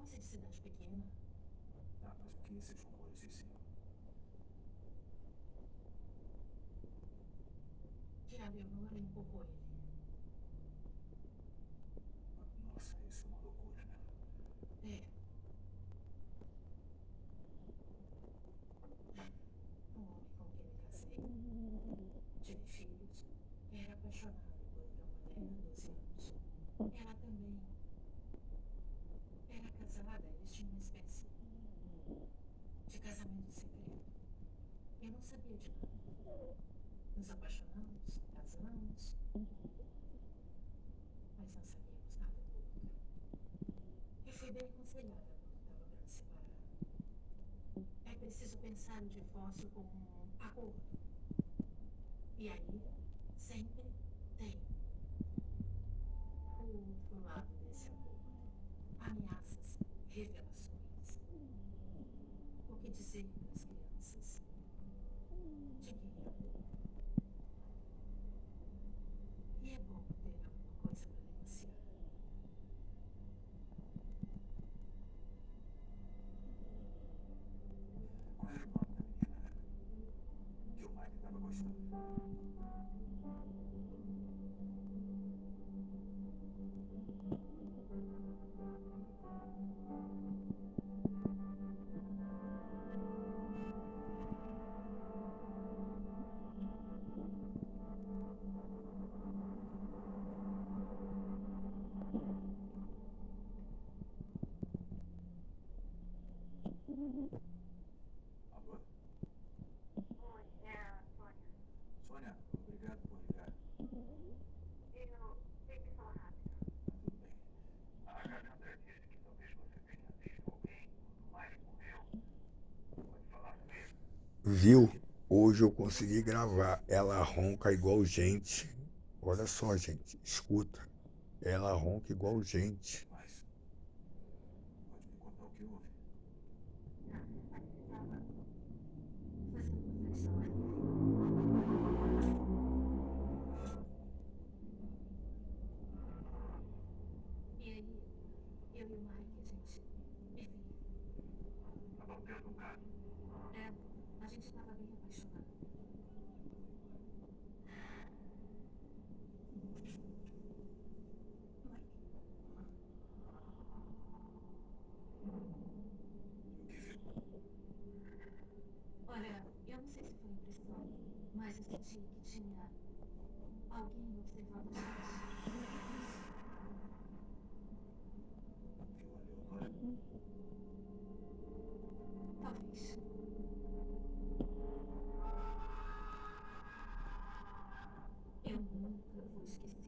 Coisa de cidade pequena. Ah, mas o que esses rumores diziam? Que a Leonora empurrou ele. Nossa, isso é uma loucura, né? É. Um homem com quem me casei. Tive filhos. Era apaixonado por outra mulher há 12 anos. Ela também. Era casada, eles tinham uma espécie de casamento secreto. Eu não sabia de nada. Nos apaixonamos, casamos, mas não sabíamos nada do outro. Eu fui bem aconselhada quando estava para me separar. É preciso pensar o divórcio como um acordo. E aí, sempre tem o outro lado desse acordo. Ameaças, revelações. O que dizer para as crianças? Dinheiro. E é bom ter alguma coisa para negociar. Qual era o nome da menina que o Mike estava gostando? Alô? Oi, é a Sônia. Sônia, obrigado por ligar. Eu tenho que falar rápido. Tudo bem. A Cassandra disse que talvez você tenha visto alguém quando o Mike morreu. Pode falar comigo? Viu? Hoje eu consegui gravar. Ela ronca igual gente. Olha só, gente, escuta. Ela ronca igual gente. Mas pode me contar o que houve? A gente estava fazendo uma festa lá. E aí, eu e o Mike, a gente. Enfim, Estava tendo um caso. a gente estava bem apaixonado. Mike, E o que viu? olha, eu não sei se foi impressão, mas eu senti que tinha alguém observando a gente. Viu a Leonora? Talvez. Eu nunca vou esquecer